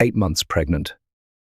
8 months pregnant.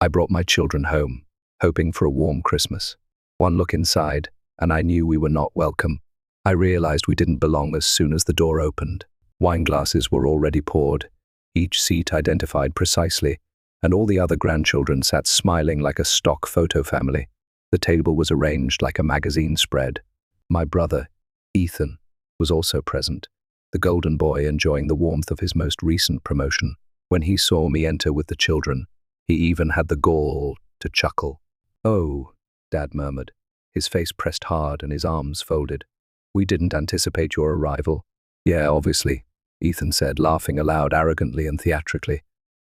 I brought my children home, hoping for a warm Christmas. One look inside, and I knew we were not welcome. I realized we didn't belong as soon as the door opened. Wine glasses were already poured, each seat identified precisely, and all the other grandchildren sat smiling like a stock photo family. The table was arranged like a magazine spread. My brother, Ethan, was also present, the golden boy enjoying the warmth of his most recent promotion. When he saw me enter with the children, he even had the gall to chuckle. "Oh," Dad murmured, his face pressed hard and his arms folded. "We didn't anticipate your arrival." "Yeah, obviously," Ethan said, laughing aloud arrogantly and theatrically.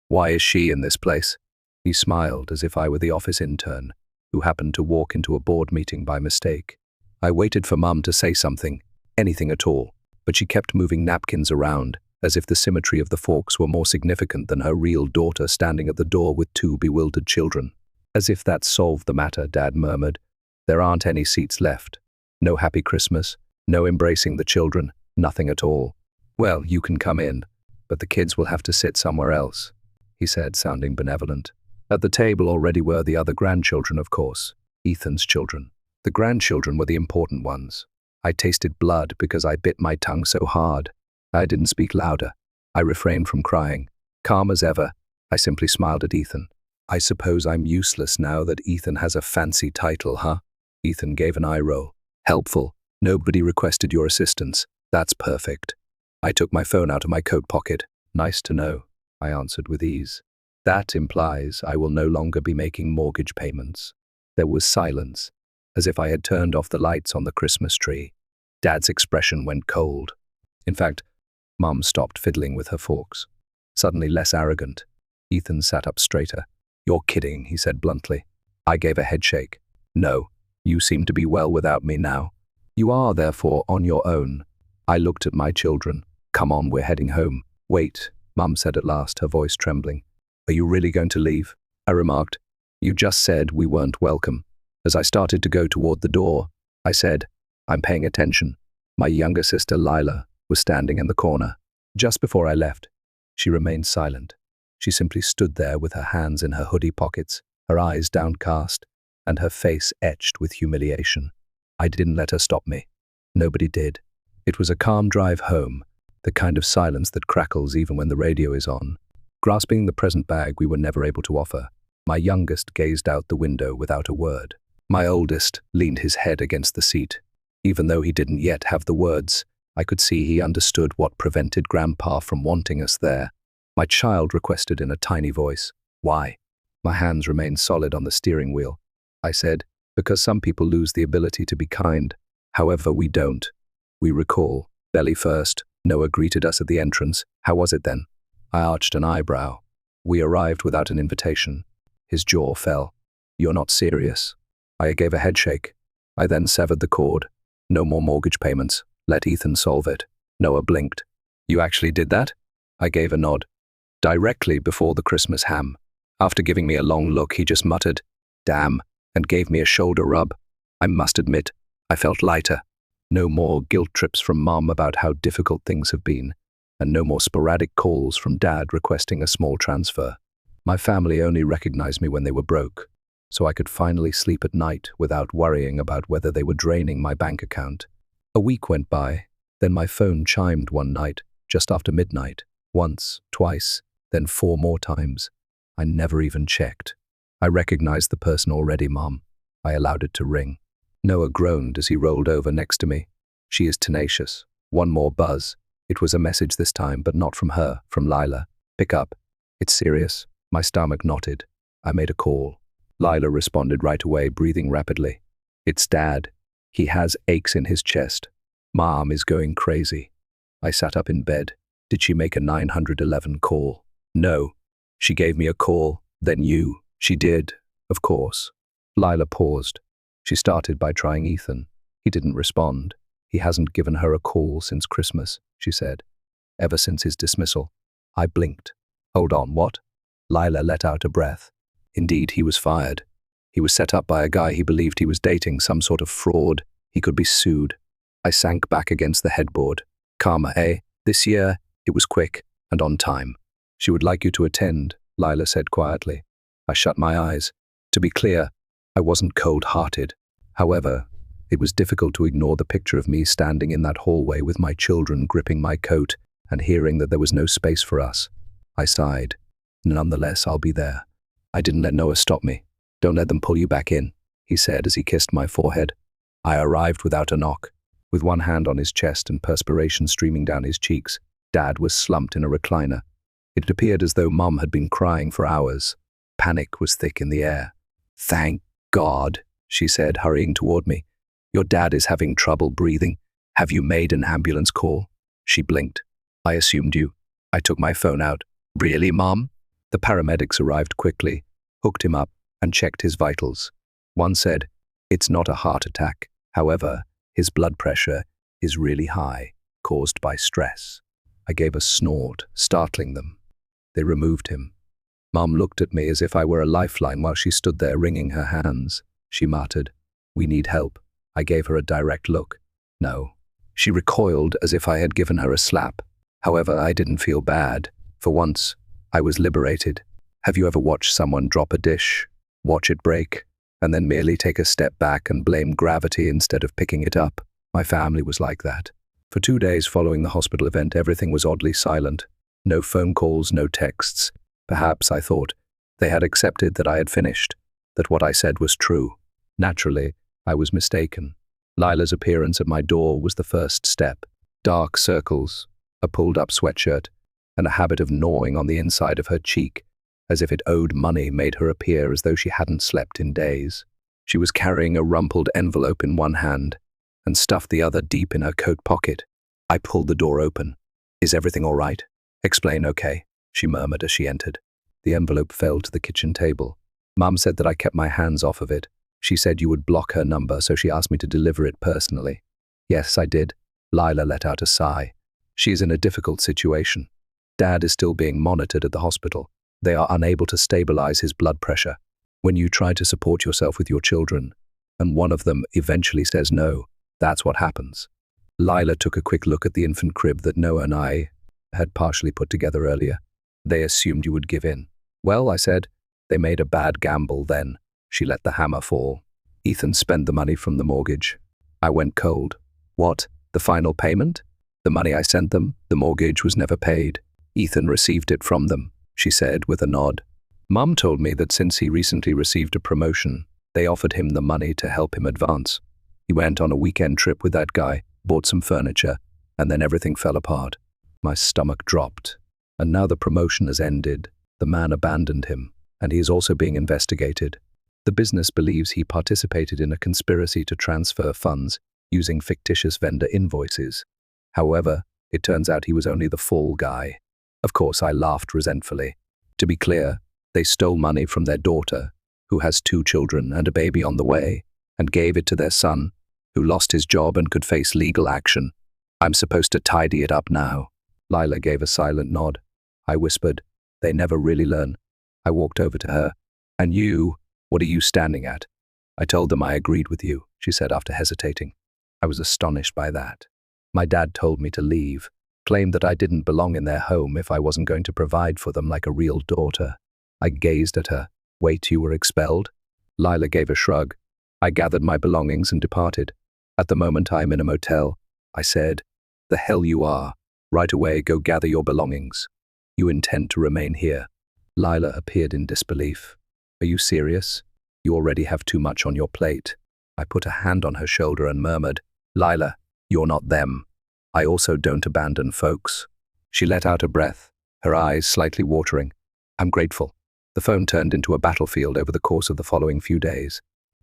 "Why is she in this place?" He smiled as if I were the office intern who happened to walk into a board meeting by mistake. I waited for Mum to say something, anything at all, but she kept moving napkins around, as if the symmetry of the forks were more significant than her real daughter standing at the door with 2 bewildered children. "As if that solved the matter," Dad murmured. "There aren't any seats left. No happy Christmas, no embracing the children, nothing at all." "Well, you can come in, but the kids will have to sit somewhere else," he said, sounding benevolent. At the table already were the other grandchildren, of course, Ethan's children. The grandchildren were the important ones. I tasted blood because I bit my tongue so hard. I didn't speak louder. I refrained from crying. Calm as ever, I simply smiled at Ethan. "I suppose I'm useless now that Ethan has a fancy title, huh?" Ethan gave an eye roll. "Helpful. Nobody requested your assistance. That's perfect." I took my phone out of my coat pocket. "Nice to know," I answered with ease. "That implies I will no longer be making mortgage payments." There was silence, as if I had turned off the lights on the Christmas tree. Dad's expression went cold. In fact, Mum stopped fiddling with her forks. Suddenly less arrogant, Ethan sat up straighter. "You're kidding," he said bluntly. I gave a headshake. "No, you seem to be well without me now. You are, therefore, on your own." I looked at my children. "Come on, we're heading home." "Wait," Mum said at last, her voice trembling. "Are you really going to leave?" I remarked. "You just said we weren't welcome." As I started to go toward the door, I said, "I'm paying attention." My younger sister, Lila, was standing in the corner. Just before I left, she remained silent. She simply stood there with her hands in her hoodie pockets, her eyes downcast, and her face etched with humiliation. I didn't let her stop me. Nobody did. It was a calm drive home, the kind of silence that crackles even when the radio is on. Grasping the present bag we were never able to offer, my youngest gazed out the window without a word. My oldest leaned his head against the seat. Even though he didn't yet have the words, I could see he understood what prevented Grandpa from wanting us there. My child requested in a tiny voice, "Why?" My hands remained solid on the steering wheel. I said, "Because some people lose the ability to be kind. However, we don't." We recall, belly first, Noah greeted us at the entrance. "How was it then?" I arched an eyebrow. "We arrived without an invitation." His jaw fell. "You're not serious." I gave a headshake. I then severed the cord. "No more mortgage payments. Let Ethan solve it." Noah blinked. "You actually did that?" I gave a nod. Directly before the Christmas ham. After giving me a long look, he just muttered, "Damn," and gave me a shoulder rub. I must admit, I felt lighter. No more guilt trips from Mum about how difficult things have been, and no more sporadic calls from Dad requesting a small transfer. My family only recognized me when they were broke, so I could finally sleep at night without worrying about whether they were draining my bank account. A week went by, then my phone chimed one night, just after midnight, once, twice, then 4 more times. I never even checked. I recognized the person already, Mom. I allowed it to ring. Noah groaned as he rolled over next to me. "She is tenacious." One more buzz. It was a message this time, but not from her, from Lila. "Pick up. It's serious." My stomach knotted. I made a call. Lila responded right away, breathing rapidly. "It's Dad. He has aches in his chest. Mom is going crazy." I sat up in bed. Did she make a 911 call? No. She gave me a call, then you. She did, of course. Lila paused. She started by trying Ethan. He didn't respond. "He hasn't given her a call since Christmas," she said. "Ever since his dismissal." I blinked. "Hold on, what?" Lila let out a breath. Indeed, he was fired. He was set up by a guy he believed he was dating, some sort of fraud. He could be sued. I sank back against the headboard. "Karma, eh? This year, it was quick and on time." "She would like you to attend," Lila said quietly. I shut my eyes. To be clear, I wasn't cold-hearted. However, it was difficult to ignore the picture of me standing in that hallway with my children gripping my coat and hearing that there was no space for us. I sighed. Nonetheless, I'll be there. I didn't let Noah stop me. Don't let them pull you back in, he said as he kissed my forehead. I arrived without a knock. With one hand on his chest and perspiration streaming down his cheeks, Dad was slumped in a recliner. It appeared as though Mum had been crying for hours. Panic was thick in the air. Thank God, she said, hurrying toward me. Your dad is having trouble breathing. Have you made an ambulance call? She blinked. I assumed you. I took my phone out. Really, Mom? The paramedics arrived quickly, hooked him up, and checked his vitals. One said, it's not a heart attack. However, his blood pressure is really high, caused by stress. I gave a snort, startling them. They removed him. Mom looked at me as if I were a lifeline while she stood there wringing her hands. She muttered, we need help. I gave her a direct look. No. She recoiled as if I had given her a slap. However, I didn't feel bad. For once, I was liberated. Have you ever watched someone drop a dish, watch it break, and then merely take a step back and blame gravity instead of picking it up? My family was like that. For 2 days following the hospital event, everything was oddly silent. No phone calls, no texts. Perhaps, I thought, they had accepted that I had finished, that what I said was true. Naturally, I was mistaken. Lila's appearance at my door was the first step. Dark circles, a pulled-up sweatshirt, and a habit of gnawing on the inside of her cheek, as if it owed money, made her appear as though she hadn't slept in days. She was carrying a rumpled envelope in one hand and stuffed the other deep in her coat pocket. I pulled the door open. Is everything all right? Explain okay, she murmured as she entered. The envelope fell to the kitchen table. Mum said that I kept my hands off of it. She said you would block her number, so she asked me to deliver it personally. Yes, I did. Lila let out a sigh. She is in a difficult situation. Dad is still being monitored at the hospital. They are unable to stabilize his blood pressure. When you try to support yourself with your children, and one of them eventually says no, that's what happens. Lila took a quick look at the infant crib that Noah and I had partially put together earlier. They assumed you would give in. Well, I said, they made a bad gamble then. She let the hammer fall. Ethan spent the money from the mortgage. I went cold. What? The final payment? The money I sent them? The mortgage was never paid. Ethan received it from them, she said with a nod. Mum told me that since he recently received a promotion, they offered him the money to help him advance. He went on a weekend trip with that guy, bought some furniture, and then everything fell apart. My stomach dropped. And now the promotion has ended. The man abandoned him, and he is also being investigated. The business believes he participated in a conspiracy to transfer funds using fictitious vendor invoices. However, it turns out he was only the fall guy. Of course, I laughed resentfully. To be clear, they stole money from their daughter, who has 2 children and a baby on the way, and gave it to their son, who lost his job and could face legal action. I'm supposed to tidy it up now. Lila gave a silent nod. I whispered, they never really learn. I walked over to her. And you? What are you standing at? I told them I agreed with you, she said after hesitating. I was astonished by that. My dad told me to leave, claimed that I didn't belong in their home if I wasn't going to provide for them like a real daughter. I gazed at her. Wait, you were expelled? Lila gave a shrug. I gathered my belongings and departed. At the moment I'm in a motel. I said, the hell you are. Right away, go gather your belongings. You intend to remain here. Lila appeared in disbelief. Are you serious? You already have too much on your plate. I put a hand on her shoulder and murmured, Lila, you're not them. I also don't abandon folks. She let out a breath, her eyes slightly watering. I'm grateful. The phone turned into a battlefield over the course of the following few days.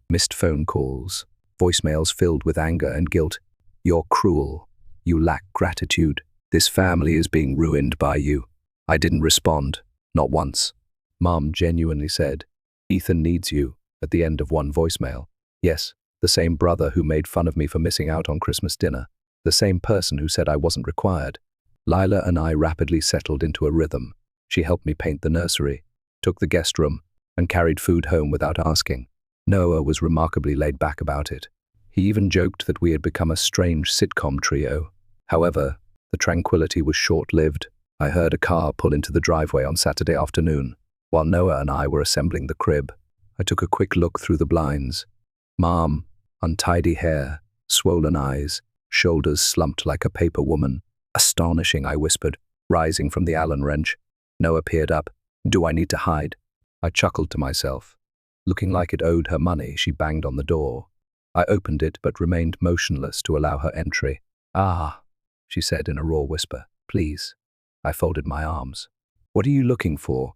Missed phone calls, voicemails filled with anger and guilt. You're cruel. You lack gratitude. This family is being ruined by you. I didn't respond, not once. Mom genuinely said, Ethan needs you, at the end of one voicemail. Yes, the same brother who made fun of me for missing out on Christmas dinner. The same person who said I wasn't required. Lila and I rapidly settled into a rhythm. She helped me paint the nursery, took the guest room, and carried food home without asking. Noah was remarkably laid back about it. He even joked that we had become a strange sitcom trio. However, the tranquility was short-lived. I heard a car pull into the driveway on Saturday afternoon. While Noah and I were assembling the crib, I took a quick look through the blinds. Mom, untidy hair, swollen eyes, shoulders slumped like a paper woman. Astonishing, I whispered, rising from the Allen wrench. Noah peered up. Do I need to hide? I chuckled to myself. Looking like it owed her money, she banged on the door. I opened it but remained motionless to allow her entry. Ah, she said in a raw whisper. Please. I folded my arms. What are you looking for?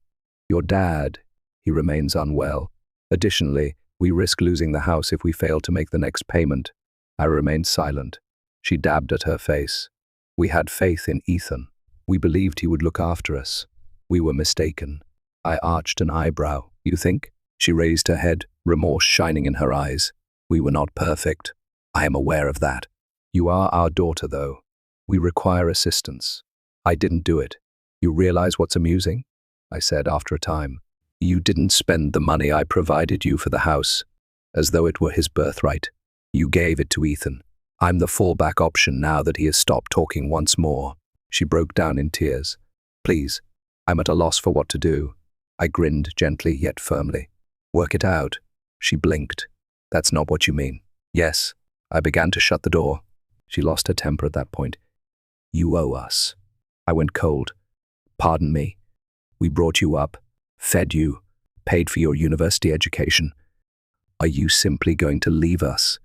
Your dad. He remains unwell. Additionally, we risk losing the house if we fail to make the next payment. I remained silent. She dabbed at her face. We had faith in Ethan. We believed he would look after us. We were mistaken. I arched an eyebrow. You think? She raised her head, remorse shining in her eyes. We were not perfect. I am aware of that. You are our daughter, though. We require assistance. I didn't do it. You realize what's amusing? I said after a time. You didn't spend the money I provided you for the house, as though it were his birthright. You gave it to Ethan. I'm the fallback option now that he has stopped talking once more. She broke down in tears. Please, I'm at a loss for what to do. I grinned gently yet firmly. Work it out. She blinked. That's not what you mean. Yes. I began to shut the door. She lost her temper at that point. You owe us. I went cold. Pardon me. We brought you up, fed you, paid for your university education. Are you simply going to leave us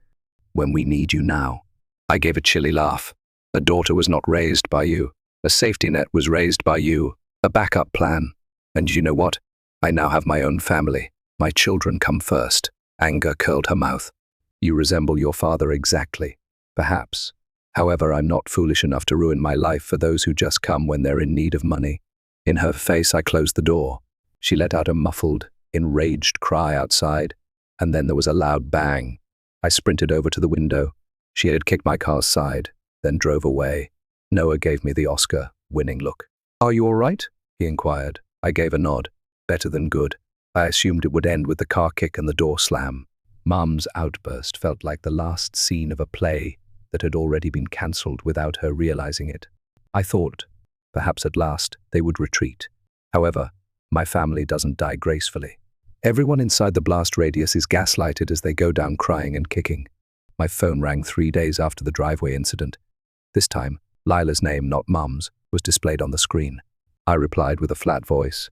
when we need you now? I gave a chilly laugh. A daughter was not raised by you. A safety net was raised by you. A backup plan. And you know what? I now have my own family. My children come first. Anger curled her mouth. You resemble your father exactly. Perhaps. However, I'm not foolish enough to ruin my life for those who just come when they're in need of money. In her face, I closed the door. She let out a muffled, enraged cry outside, and then there was a loud bang. I sprinted over to the window. She had kicked my car's side, then drove away. Noah gave me the Oscar-winning look. Are you all right? He inquired. I gave a nod. Better than good. I assumed it would end with the car kick and the door slam. Mum's outburst felt like the last scene of a play that had already been cancelled without her realizing it. I thought, perhaps at last, they would retreat. However, my family doesn't die gracefully. Everyone inside the blast radius is gaslighted as they go down crying and kicking. My phone rang 3 days after the driveway incident. This time, Lila's name, not Mum's, was displayed on the screen. I replied with a flat voice.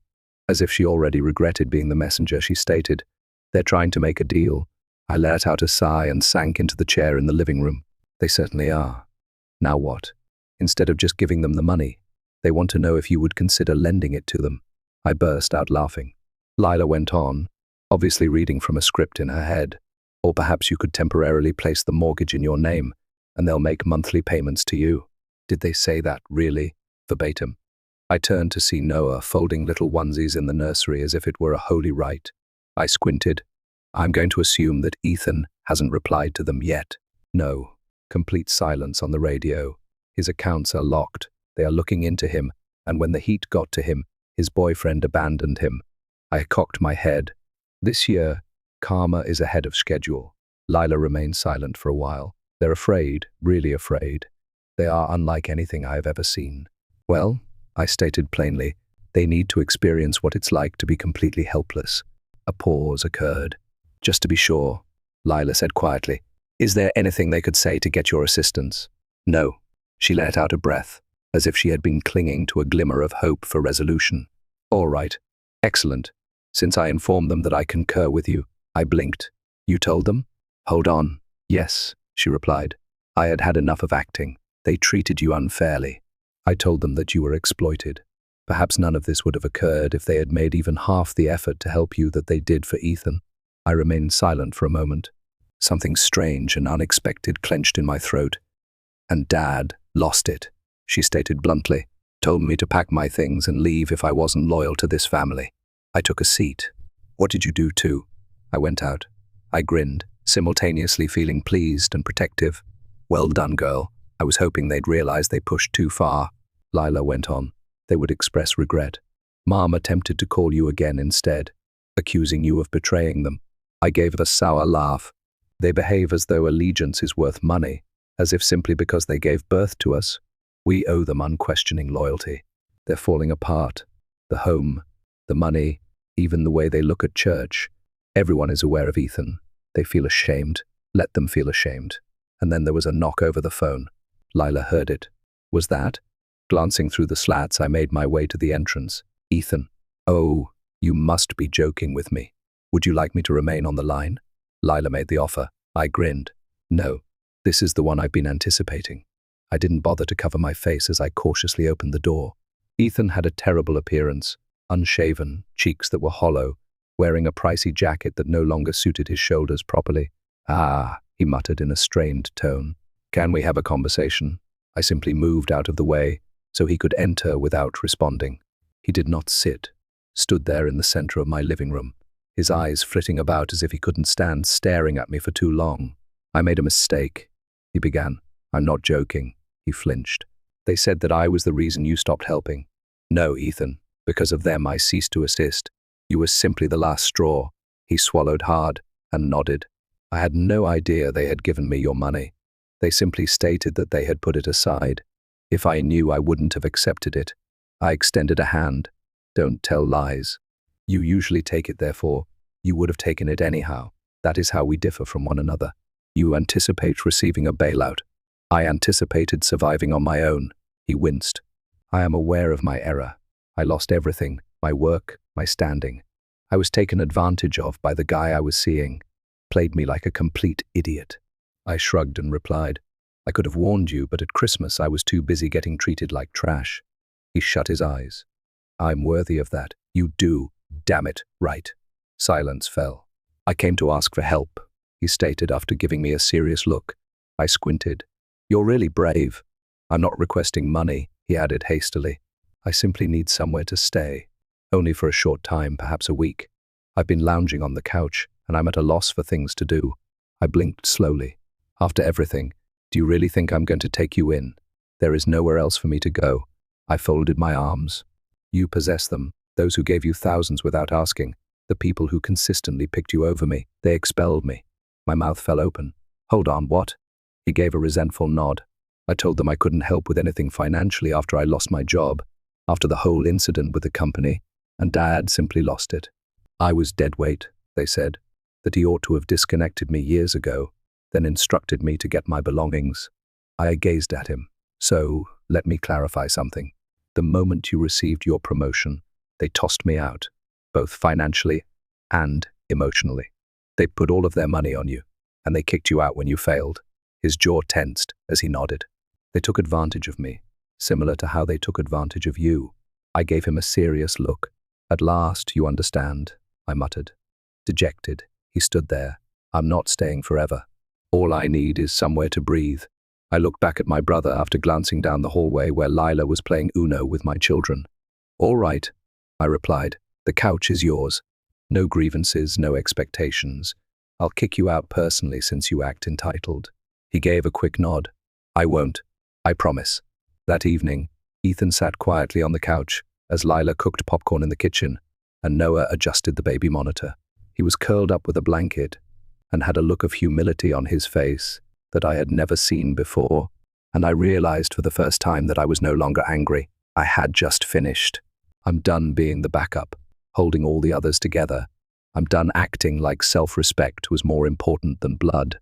As if she already regretted being the messenger, she stated, They're trying to make a deal. I let out a sigh and sank into the chair in the living room. They certainly are. Now what? Instead of just giving them the money, they want to know if you would consider lending it to them. I burst out laughing. Lila went on, obviously reading from a script in her head. Or perhaps you could temporarily place the mortgage in your name, and they'll make monthly payments to you. Did they say that, really? Verbatim. I turned to see Noah folding little onesies in the nursery as if it were a holy rite. I squinted. I'm going to assume that Ethan hasn't replied to them yet. No. Complete silence on the radio. His accounts are locked. They are looking into him, and when the heat got to him, his boyfriend abandoned him. I cocked my head. This year, karma is ahead of schedule. Lila remained silent for a while. They're afraid, really afraid. They are unlike anything I have ever seen. Well, I stated plainly, they need to experience what it's like to be completely helpless. A pause occurred. Just to be sure, Lila said quietly, Is there anything they could say to get your assistance? No. She let out a breath, as if she had been clinging to a glimmer of hope for resolution. All right. Excellent. Since I informed them that I concur with you, I blinked. You told them? Hold on. Yes, she replied. I had had enough of acting. They treated you unfairly. I told them that you were exploited. Perhaps none of this would have occurred if they had made even half the effort to help you that they did for Ethan. I remained silent for a moment. Something strange and unexpected clenched in my throat. And Dad lost it, she stated bluntly. Told me to pack my things and leave if I wasn't loyal to this family. I took a seat. What did you do too? I went out. I grinned, simultaneously feeling pleased and protective. Well done, girl. I was hoping they'd realize they pushed too far. Lila went on. They would express regret. Mom attempted to call you again instead, accusing you of betraying them. I gave a sour laugh. They behave as though allegiance is worth money, as if simply because they gave birth to us, we owe them unquestioning loyalty. They're falling apart. The home, the money, Even the way they look at church. Everyone is aware of Ethan. They feel ashamed. Let them feel ashamed. And then there was a knock over the phone. Lila heard it. Was that? Glancing through the slats, I made my way to the entrance. Ethan. Oh, you must be joking with me. Would you like me to remain on the line? Lila made the offer. I grinned. No, this is the one I've been anticipating. I didn't bother to cover my face as I cautiously opened the door. Ethan had a terrible appearance, unshaven, cheeks that were hollow, wearing a pricey jacket that no longer suited his shoulders properly. Ah, he muttered in a strained tone. Can we have a conversation? I simply moved out of the way so he could enter without responding. He did not sit, stood there in the center of my living room, his eyes flitting about as if he couldn't stand staring at me for too long. I made a mistake, he began. I'm not joking. He flinched. They said that I was the reason you stopped helping. No, Ethan. Because of them, I ceased to assist. You were simply the last straw. He swallowed hard and nodded. I had no idea they had given me your money. They simply stated that they had put it aside. If I knew, I wouldn't have accepted it. I extended a hand. Don't tell lies. You usually take it, therefore. You would have taken it anyhow. That is how we differ from one another. You anticipate receiving a bailout. I anticipated surviving on my own. He winced. I am aware of my error. I lost everything, my work, my standing. I was taken advantage of by the guy I was seeing. Played me like a complete idiot. I shrugged and replied, I could have warned you, but at Christmas I was too busy getting treated like trash. He shut his eyes. I'm worthy of that. You do, damn it, right. Silence fell. I came to ask for help, he stated after giving me a serious look. I squinted. You're really brave. I'm not requesting money, he added hastily. I simply need somewhere to stay. Only for a short time, perhaps a week. I've been lounging on the couch, and I'm at a loss for things to do. I blinked slowly. After everything, do you really think I'm going to take you in? There is nowhere else for me to go. I folded my arms. You possess them, those who gave you thousands without asking, the people who consistently picked you over me. They expelled me. My mouth fell open. Hold on, what? He gave a resentful nod. I told them I couldn't help with anything financially after I lost my job, after the whole incident with the company, and Dad simply lost it. I was dead weight, they said, that he ought to have disconnected me years ago, then instructed me to get my belongings. I gazed at him. So, let me clarify something. The moment you received your promotion, they tossed me out, both financially and emotionally. They put all of their money on you, and they kicked you out when you failed. His jaw tensed as he nodded. They took advantage of me, similar to how they took advantage of you. I gave him a serious look. At last, you understand, I muttered. Dejected, he stood there. I'm not staying forever. All I need is somewhere to breathe. I looked back at my brother after glancing down the hallway where Lila was playing Uno with my children. All right, I replied. The couch is yours. No grievances, no expectations. I'll kick you out personally since you act entitled. He gave a quick nod. I won't. I promise. That evening, Ethan sat quietly on the couch as Lila cooked popcorn in the kitchen and Noah adjusted the baby monitor. He was curled up with a blanket and had a look of humility on his face that I had never seen before, and I realized for the first time that I was no longer angry. I had just finished. I'm done being the backup, holding all the others together. I'm done acting like self-respect was more important than blood.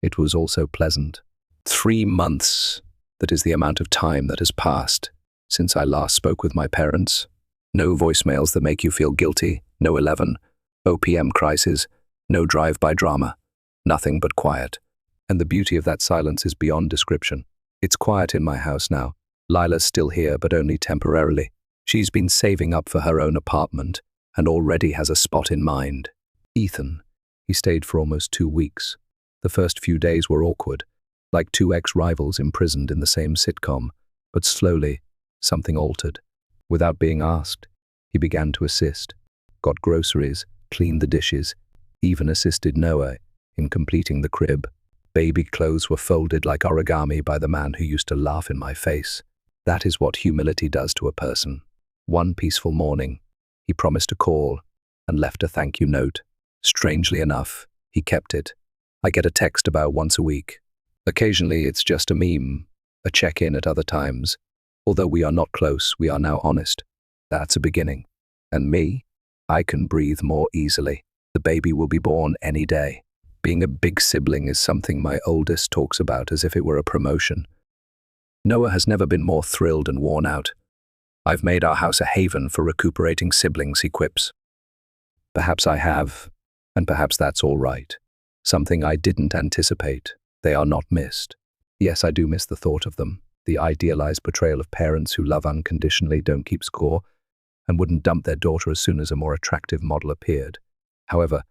It was also pleasant. 3 months. That is the amount of time that has passed since I last spoke with my parents. No voicemails that make you feel guilty, no 11 OPM crisis, no drive-by drama, nothing but quiet. And the beauty of that silence is beyond description. It's quiet in my house now. Lila's still here, but only temporarily. She's been saving up for her own apartment and already has a spot in mind. Ethan. He stayed for almost 2 weeks. The first few days were awkward, like 2 ex-rivals imprisoned in the same sitcom, but slowly, something altered. Without being asked, he began to assist, got groceries, cleaned the dishes, even assisted Noah in completing the crib. Baby clothes were folded like origami by the man who used to laugh in my face. That is what humility does to a person. One peaceful morning, he promised to call and left a thank you note. Strangely enough, he kept it. I get a text about once a week. Occasionally, it's just a meme, a check-in at other times. Although we are not close, we are now honest. That's a beginning. And me? I can breathe more easily. The baby will be born any day. Being a big sibling is something my oldest talks about as if it were a promotion. Noah has never been more thrilled and worn out. I've made our house a haven for recuperating siblings, he quips. Perhaps I have, and perhaps that's all right. Something I didn't anticipate. They are not missed. Yes, I do miss the thought of them. The idealized portrayal of parents who love unconditionally, don't keep score, and wouldn't dump their daughter as soon as a more attractive model appeared. However,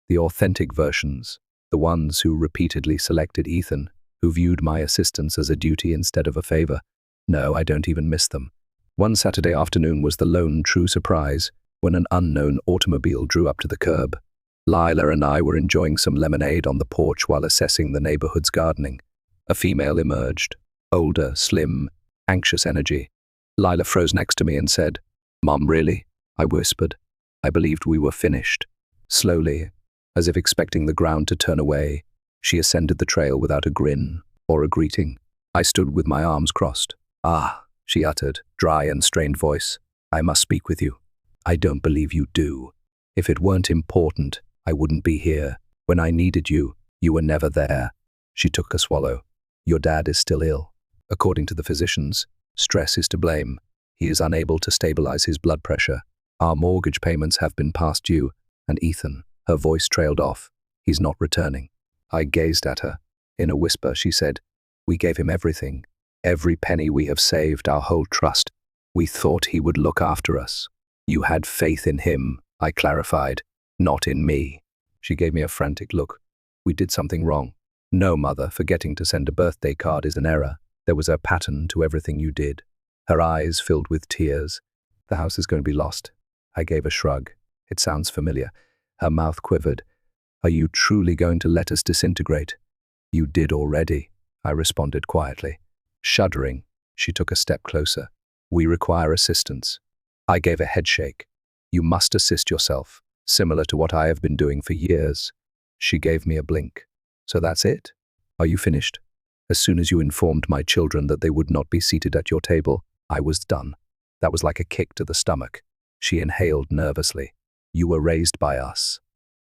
the authentic versions, the ones who repeatedly selected Ethan, who viewed my assistance as a duty instead of a favor, no, I don't even miss them. One Saturday afternoon was the lone true surprise when an unknown automobile drew up to the curb. Lila and I were enjoying some lemonade on the porch while assessing the neighborhood's gardening. A female emerged, older, slim, anxious energy. Lila froze next to me and said, "Mom, really?" I whispered. I believed we were finished. Slowly, as if expecting the ground to turn away, she ascended the trail without a grin or a greeting. I stood with my arms crossed. "Ah," she uttered, dry and strained voice. "I must speak with you." "I don't believe you do. If it weren't important, I wouldn't be here. When I needed you, you were never there." She took a swallow. "Your dad is still ill. According to the physicians, stress is to blame. He is unable to stabilize his blood pressure. Our mortgage payments have been past due, and Ethan," her voice trailed off, "he's not returning." I gazed at her. In a whisper, she said, "We gave him everything. Every penny we have saved, our whole trust. We thought he would look after us." "You had faith in him," I clarified, "not in me." She gave me a frantic look. "We did something wrong." "No, Mother, forgetting to send a birthday card is an error. There was a pattern to everything you did." Her eyes filled with tears. "The house is going to be lost." I gave a shrug. "It sounds familiar." Her mouth quivered. "Are you truly going to let us disintegrate?" "You did already," I responded quietly. Shuddering, she took a step closer. "We require assistance." I gave a headshake. "You must assist yourself, similar to what I have been doing for years." She gave me a blink. "So that's it? Are you finished?" "As soon as you informed my children that they would not be seated at your table, I was done." That was like a kick to the stomach. She inhaled nervously. "You were raised by us."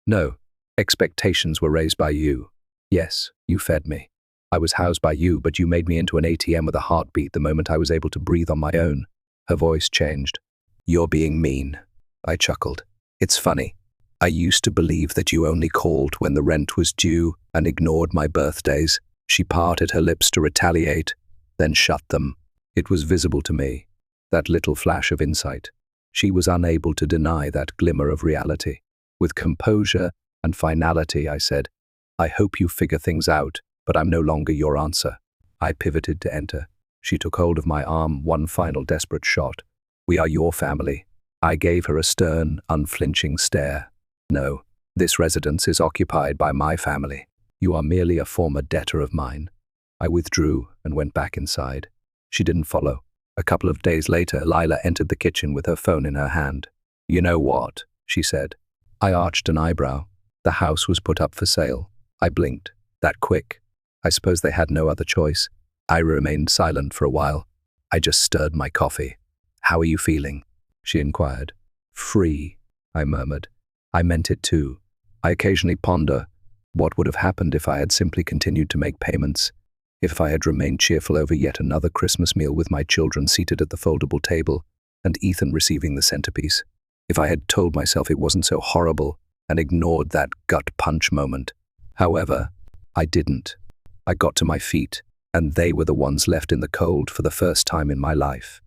"No, expectations were raised by you." "Yes, you fed me. I was housed by you, but you made me into an ATM with a heartbeat the moment I was able to breathe on my own." Her voice changed. "You're being mean." I chuckled. "It's funny. I used to believe that you only called when the rent was due and ignored my birthdays." She parted her lips to retaliate, then shut them. It was visible to me, that little flash of insight. She was unable to deny that glimmer of reality. With composure and finality, I said, "I hope you figure things out, but I'm no longer your answer." I pivoted to enter. She took hold of my arm, one final desperate shot. "We are your family." I gave her a stern, unflinching stare. "No, this residence is occupied by my family. You are merely a former debtor of mine." I withdrew and went back inside. She didn't follow. A couple of days later, Lila entered the kitchen with her phone in her hand. "You know what?" she said. I arched an eyebrow. The house was put up for sale. I blinked. That quick? I suppose they had no other choice. I remained silent for a while. I just stirred my coffee. "How are you feeling?" she inquired. "Free," I murmured. I meant it too. I occasionally ponder, what would have happened if I had simply continued to make payments? If I had remained cheerful over yet another Christmas meal with my children seated at the foldable table and Ethan receiving the centerpiece? If I had told myself it wasn't so horrible and ignored that gut punch moment? However, I didn't. I got to my feet, and they were the ones left in the cold for the first time in my life.